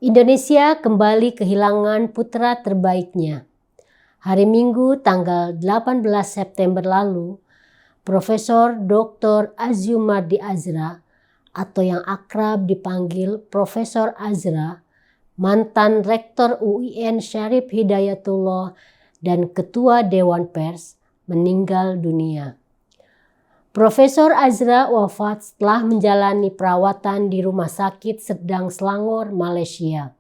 Indonesia kembali kehilangan putra terbaiknya. Hari Minggu tanggal 18 September lalu, Profesor Dr. Azumardi Azra atau yang akrab dipanggil Profesor Azra, mantan Rektor UIN Syarif Hidayatullah dan Ketua Dewan Pers, meninggal dunia. Profesor Azra wafat setelah menjalani perawatan di Rumah Sakit Serdang Selangor, Malaysia.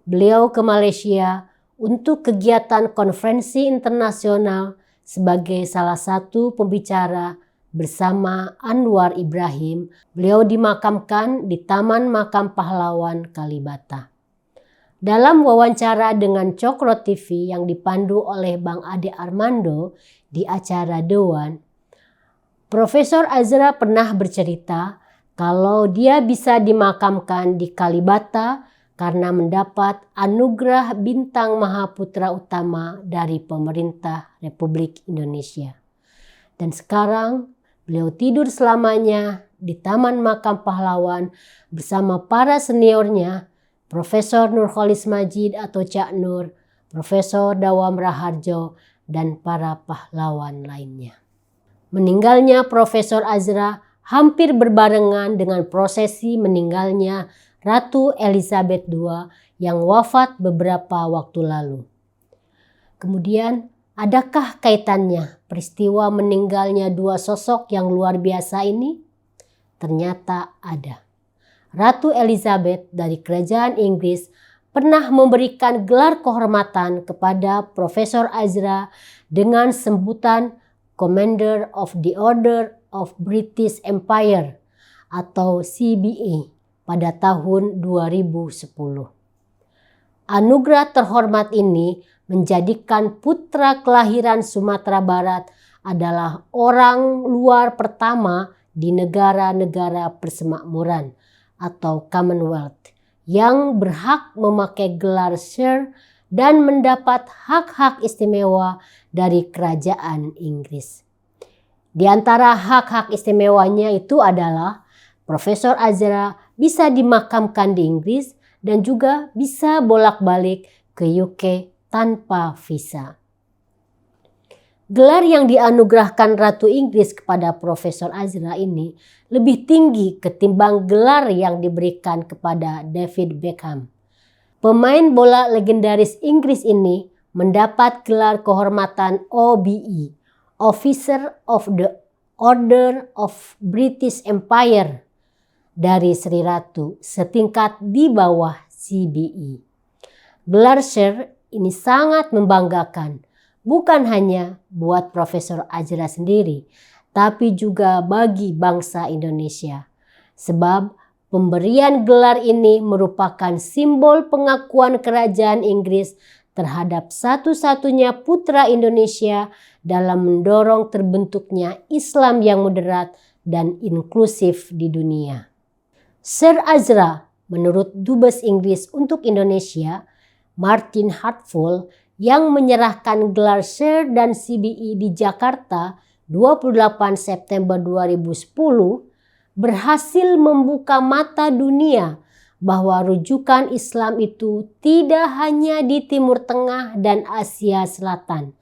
Beliau ke Malaysia untuk kegiatan konferensi internasional sebagai salah satu pembicara bersama Anwar Ibrahim. Beliau dimakamkan di Taman Makam Pahlawan Kalibata. Dalam wawancara dengan Cokro TV yang dipandu oleh Bang Ade Armando di acara Dewan, Profesor Azra pernah bercerita kalau dia bisa dimakamkan di Kalibata karena mendapat anugerah Bintang Mahaputra Utama dari pemerintah Republik Indonesia. Dan sekarang beliau tidur selamanya di Taman Makam Pahlawan bersama para seniornya, Profesor Nurholis Majid atau Cak Nur, Profesor Dawam Raharjo, dan para pahlawan lainnya. Meninggalnya Profesor Azra hampir berbarengan dengan prosesi meninggalnya Ratu Elizabeth II yang wafat beberapa waktu lalu. Kemudian, adakah kaitannya peristiwa meninggalnya dua sosok yang luar biasa ini? Ternyata ada. Ratu Elizabeth dari Kerajaan Inggris pernah memberikan gelar kehormatan kepada Profesor Azra dengan sebutan Commander of the Order of British Empire atau CBE pada tahun 2010. Anugerah terhormat ini menjadikan putra kelahiran Sumatera Barat adalah orang luar pertama di negara-negara persemakmuran atau Commonwealth yang berhak memakai gelar Sir dan mendapat hak-hak istimewa dari Kerajaan Inggris. Di antara hak-hak istimewanya itu adalah Profesor Azra bisa dimakamkan di Inggris dan juga bisa bolak-balik ke UK tanpa visa. Gelar yang dianugerahkan Ratu Inggris kepada Profesor Azra ini lebih tinggi ketimbang gelar yang diberikan kepada David Beckham. Pemain bola legendaris Inggris ini mendapat gelar kehormatan OBE, Officer of the Order of British Empire, dari Sri Ratu, setingkat di bawah CBE. Gelar Sir ini sangat membanggakan, bukan hanya buat Profesor Azra sendiri, tapi juga bagi bangsa Indonesia. Sebab pemberian gelar ini merupakan simbol pengakuan Kerajaan Inggris terhadap satu-satunya putra Indonesia dalam mendorong terbentuknya Islam yang moderat dan inklusif di dunia. Sir Azra, menurut Dubes Inggris untuk Indonesia, Martin Hartfull, yang menyerahkan gelar Sir dan CBE di Jakarta 28 September 2010, berhasil membuka mata dunia bahwa rujukan Islam itu tidak hanya di Timur Tengah dan Asia Selatan,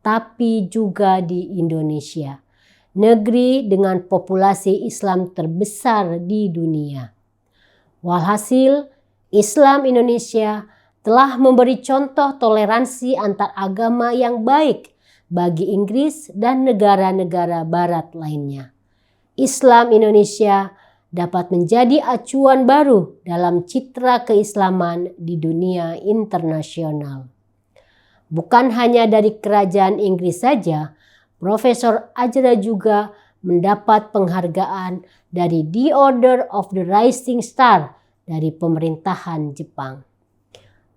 tapi juga di Indonesia, negeri dengan populasi Islam terbesar di dunia. Walhasil, Islam Indonesia telah memberi contoh toleransi antar agama yang baik bagi Inggris dan negara-negara barat lainnya. Islam Indonesia dapat menjadi acuan baru dalam citra keislaman di dunia internasional. Bukan hanya dari Kerajaan Inggris saja, Profesor Azra juga mendapat penghargaan dari The Order of the Rising Star dari pemerintahan Jepang.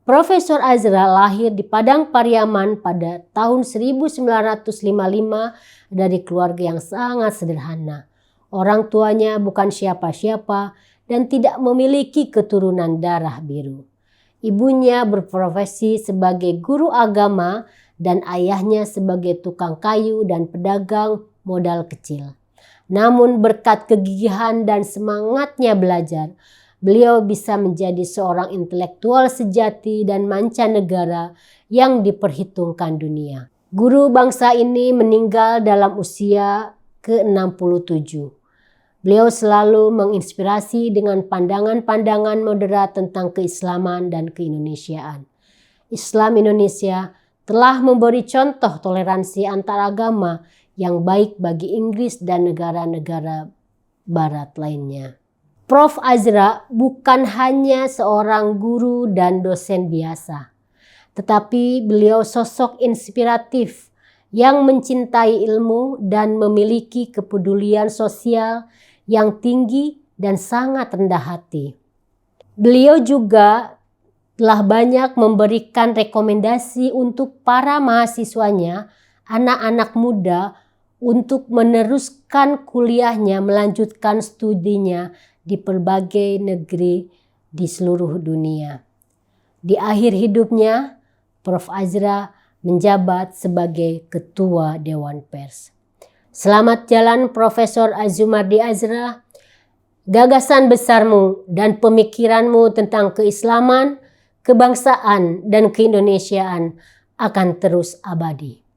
Profesor Azra lahir di Padang Pariaman pada tahun 1955 dari keluarga yang sangat sederhana. Orang tuanya bukan siapa-siapa dan tidak memiliki keturunan darah biru. Ibunya berprofesi sebagai guru agama dan ayahnya sebagai tukang kayu dan pedagang modal kecil. Namun berkat kegigihan dan semangatnya belajar, beliau bisa menjadi seorang intelektual sejati dan mancanegara yang diperhitungkan dunia. Guru bangsa ini meninggal dalam usia ke-67. Beliau selalu menginspirasi dengan pandangan-pandangan moderat tentang keislaman dan keindonesiaan. Islam Indonesia telah memberi contoh toleransi antaragama yang baik bagi Inggris dan negara-negara barat lainnya. Prof. Azra bukan hanya seorang guru dan dosen biasa, tetapi beliau sosok inspiratif yang mencintai ilmu dan memiliki kepedulian sosial yang tinggi dan sangat rendah hati. Beliau juga telah banyak memberikan rekomendasi untuk para mahasiswanya, anak-anak muda, untuk meneruskan kuliahnya, melanjutkan studinya di berbagai negeri di seluruh dunia. Di akhir hidupnya, Prof. Azra menjabat sebagai Ketua Dewan Pers. Selamat jalan Profesor Azumardi Azra. Gagasan besarmu dan pemikiranmu tentang keislaman, kebangsaan, dan keindonesiaan akan terus abadi.